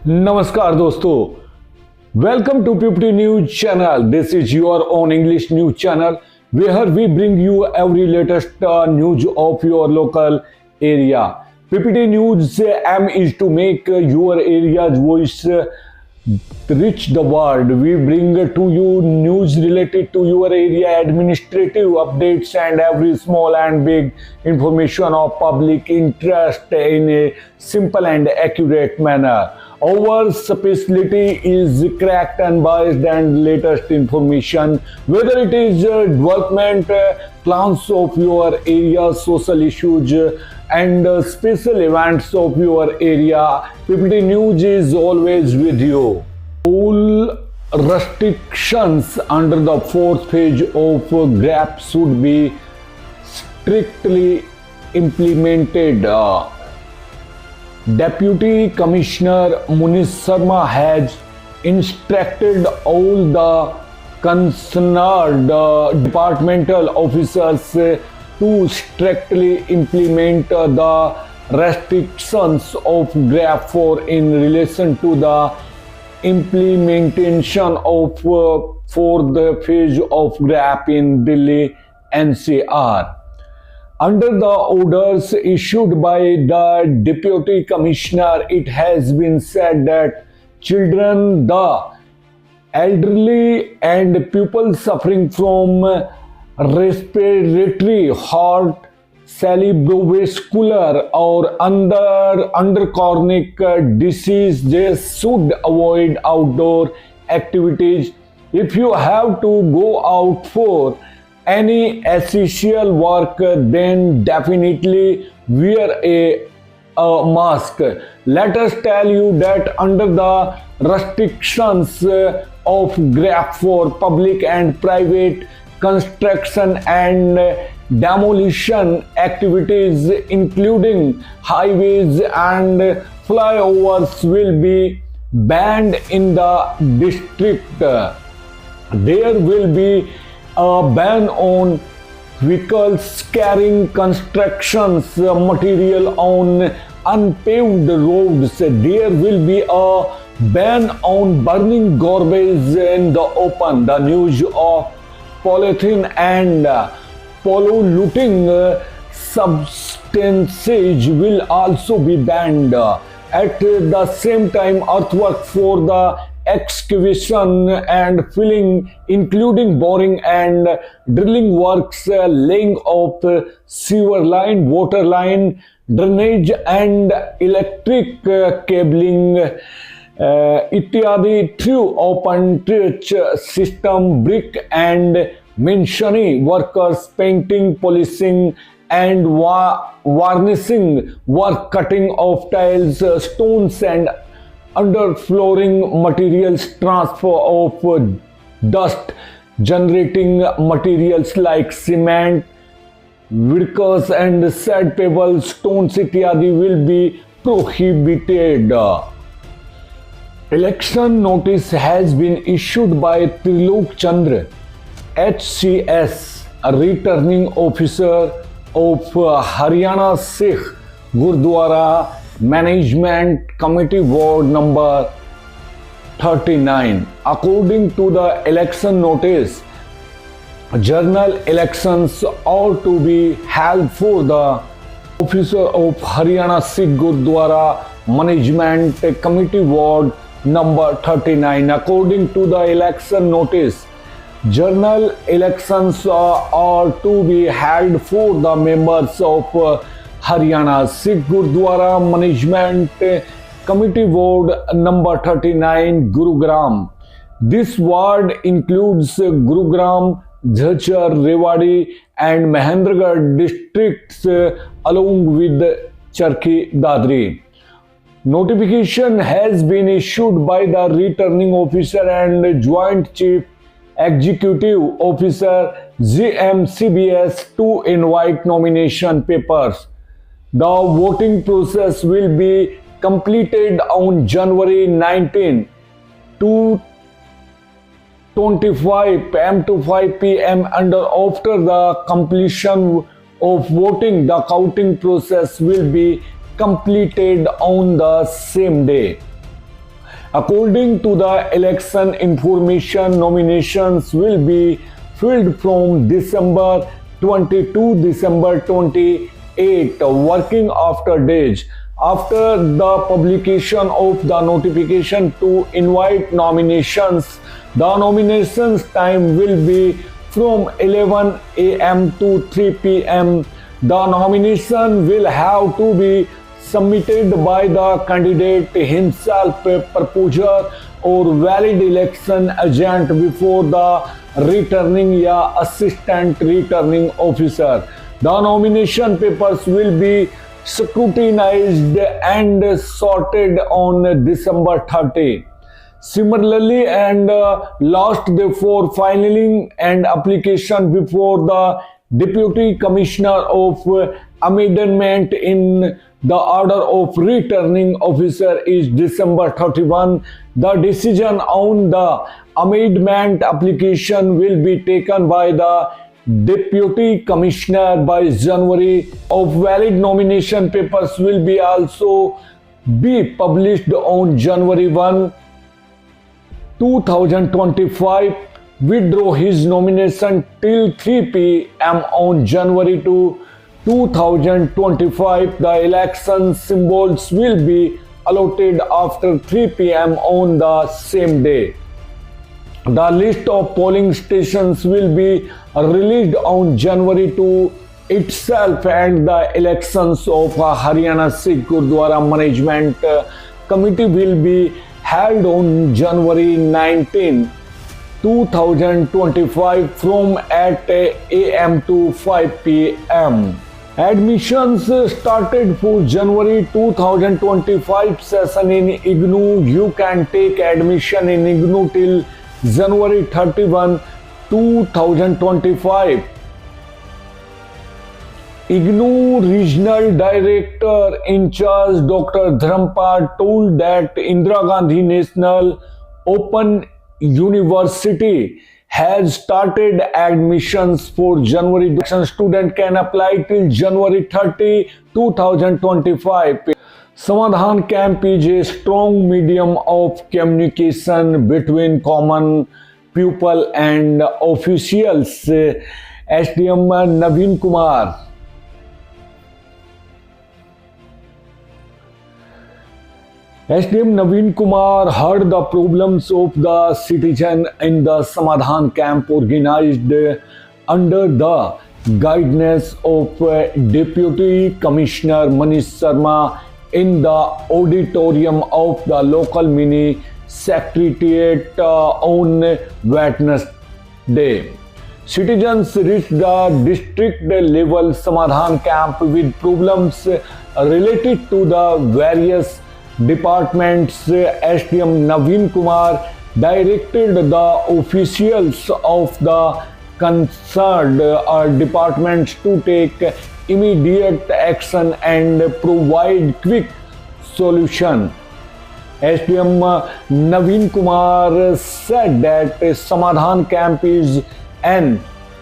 नमस्कार दोस्तों, welcome to PPT News channel. This is your own English news channel where we bring you every latest news of your local area. PPT News aim is to make your area's voice reach the world. We bring to you news related to your area, administrative updates and every small and big information of public interest in a simple and accurate manner. Our specialty is correct and biased and latest information, whether it is development plans of your area, social issues, and special events of your area. PPT News is always with you. All restrictions under the fourth phase of GRAP should be strictly implemented. Deputy Commissioner Munish Sharma has instructed all the concerned departmental officers to strictly implement the restrictions of GRAP 4 in relation to the implementation of fourth phase of GRAP in Delhi NCR. Under the orders issued by the Deputy Commissioner, it has been said that children, the elderly, and people suffering from respiratory, heart, cerebrovascular, or underchronic disease, they should avoid outdoor activities. If you have to go out for any essential work, then definitely wear a mask. Let us tell you that under the restrictions of GRAP for public and private construction and demolition activities, including highways and flyovers, will be banned in the district. There will be a ban on vehicles carrying constructions material on unpaved roads. There will be a ban on burning garbage in the open. The use of polythene and polluting substances will also be banned. At the same time, earthwork for the excavation and filling, including boring and drilling works, laying of sewer line, water line, drainage and electric cabling, ityadi through open trench system, brick and masonry workers, painting, polishing and varnishing work, cutting of tiles, stones and underflooring materials, transfer of dust generating materials like cement, wickers and sand, pebbles, stones ityadi will be prohibited. Election notice has been issued by Trilok Chandra HCS, a returning officer of Haryana Sikh Gurdwara Management Committee Ward number 39. According to the election notice, general elections are to be held for the officer of Haryana Sikh Gurdwara Management Committee Ward number 39. According to the election notice, general elections are to be held for the members of Haryana Sikh Gurdwara Management Committee Ward number 39, Gurugram. This ward includes Gurugram, Jhajjar, Rewari and Mahendragarh districts along with Charkhi Dadri. Notification has been issued by the returning officer and Joint Chief Executive Officer GMCBS to invite nomination papers. The voting process will be completed on January 19 to 25 am to 5 pm, and after the completion of voting, the counting process will be completed on the same day. According to the election information, nominations will be filled from December 20 to December 28, working after days. After the publication of the notification to invite nominations, the nominations time will be from 11 a.m. to 3 p.m. The nomination will have to be submitted by the candidate himself, a proposer or valid election agent before the returning or assistant returning officer. The nomination papers will be scrutinized and sorted on December 30. Similarly, and last day for filing an application before the Deputy Commissioner of Amendment in the order of returning officer is December 31. The decision on the amendment application will be taken by the Deputy Commissioner by January. Of valid nomination papers will be also be published on January 1, 2025. Withdraw his nomination till 3 p.m. on January 2, 2025. The election symbols will be allotted after 3 p.m. on the same day. The list of polling stations will be released on January 2 itself, and the elections of Haryana Sikh Gurdwara Management Committee will be held on January 19, 2025 from 8 a.m. to 5 p.m. Admissions started for January 2025 session in IGNOU. You can take admission in IGNOU till January 31, 2025. IGNOU Regional Director in charge Dr. Dharampal told that Indira Gandhi National Open University has started admissions for January. Student can apply till January 30, 2025. Samadhan Camp is a strong medium of communication between common people and officials. SDM Naveen Kumar. SDM Naveen Kumar heard the problems of the citizen in the Samadhan camp organized under the guidance of Deputy Commissioner Manish Sharma in the auditorium of the local mini secretariat on Wednesday. Citizens reached the district level Samadhan camp with problems related to the various departments. SDM Naveen Kumar directed the officials of the concerned departments to take immediate action and provide quick solution. SDM Naveen Kumar said that Samadhan Camp is an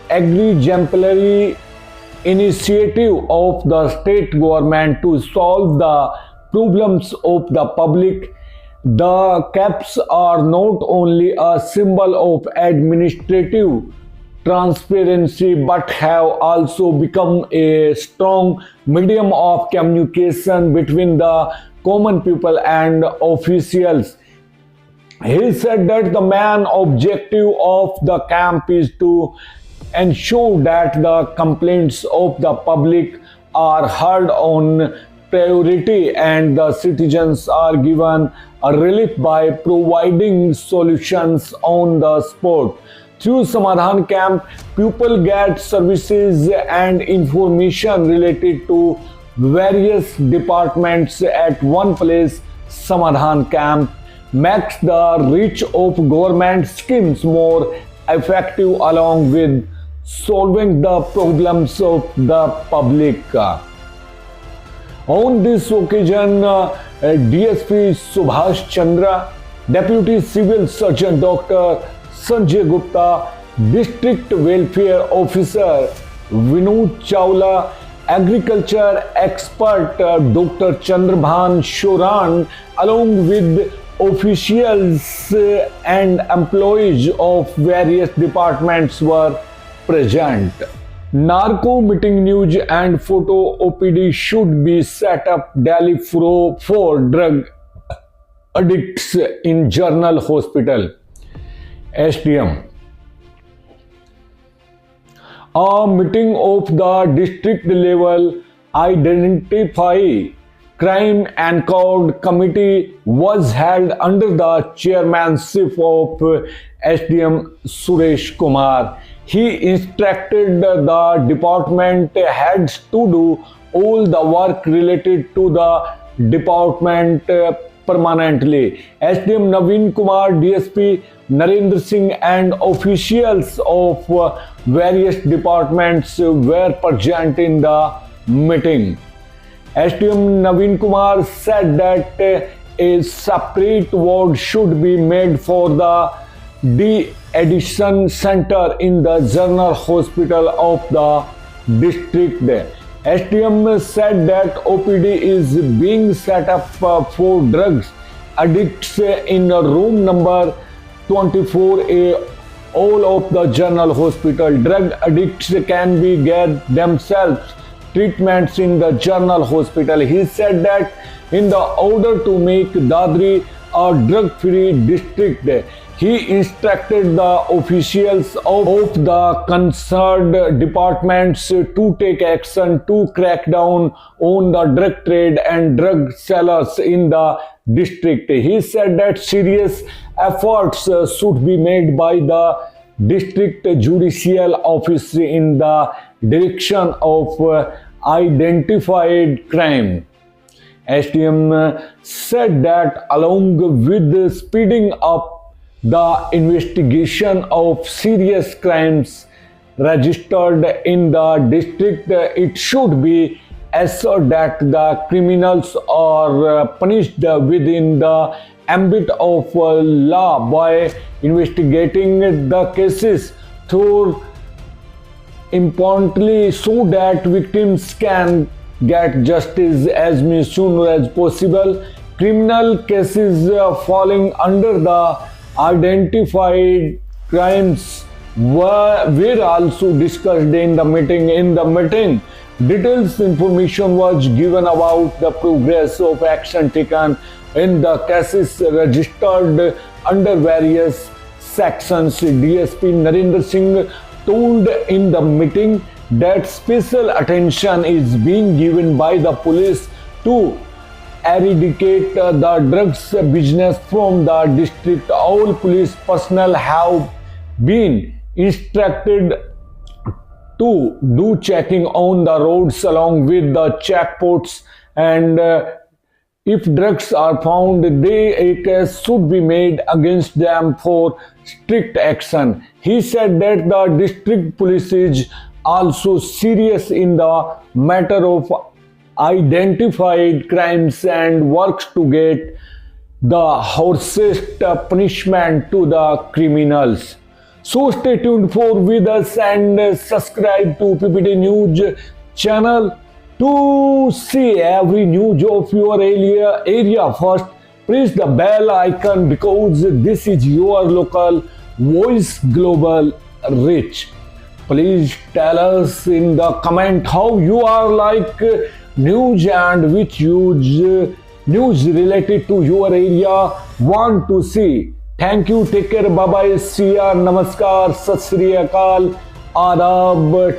exemplary initiative of the state government to solve the problems of the public. The camps are not only a symbol of administrative transparency but have also become a strong medium of communication between the common people and officials. He said that the main objective of the camp is to ensure that the complaints of the public are heard on priority and the citizens are given a relief by providing solutions on the spot. Through Samadhan Camp, people get services and information related to various departments at one place. Samadhan Camp makes the reach of government schemes more effective along with solving the problems of the public. On this occasion, DSP Subhash Chandra, Deputy Civil Surgeon Dr. Sanjay Gupta, District Welfare Officer Vinod Chawla, Agriculture Expert Dr. Chandrabhan Shoran, along with officials and employees of various departments were present. Narco meeting news and photo OPD should be set up daily for drug addicts in General Hospital. SDM. A meeting of the district level Identify Crime and Code Committee was held under the chairmanship of SDM Suresh Kumar. He instructed the department heads to do all the work related to the department permanently. SDM Naveen Kumar, DSP Narendra Singh and officials of various departments were present in the meeting. SDM Naveen Kumar said that a separate ward should be made for the de-addiction center in the General Hospital of the district. SDM said that OPD is being set up for drugs addicts in room number 24A all of the General Hospital. Drug addicts can be get themselves treatments in the General Hospital. He said that in the order to make Dadri a drug-free district, he instructed the officials of the concerned departments to take action to crack down on the drug trade and drug sellers in the district. He said that serious efforts should be made by the district judicial office in the direction of identified crime. SDM said that along with speeding up the investigation of serious crimes registered in the district, it should be assured that the criminals are punished within the ambit of law by investigating the cases through importantly so that victims can get justice as soon as possible. Criminal cases falling under the identified crimes were also discussed in the meeting. In the meeting, details information was given about the progress of action taken in the cases registered under various sections. DSP Narendra Singh told in the meeting that special attention is being given by the police to eradicate the drugs business from the district. All police personnel have been instructed to do checking on the roads along with the checkposts, and if drugs are found, a case should be made against them for strict action. He said that the district police is also serious in the matter of identified crimes and works to get the harshest punishment to the criminals. So stay tuned for with us and subscribe to PPT News channel to see every news of your area first. Press the bell icon because this is your local voice global reach. Please tell us in the comment how you are like news and which news related to your area want to see. Thank you. Take care. Bye bye. See ya. Namaskar. Sat Sri Akal. Adab.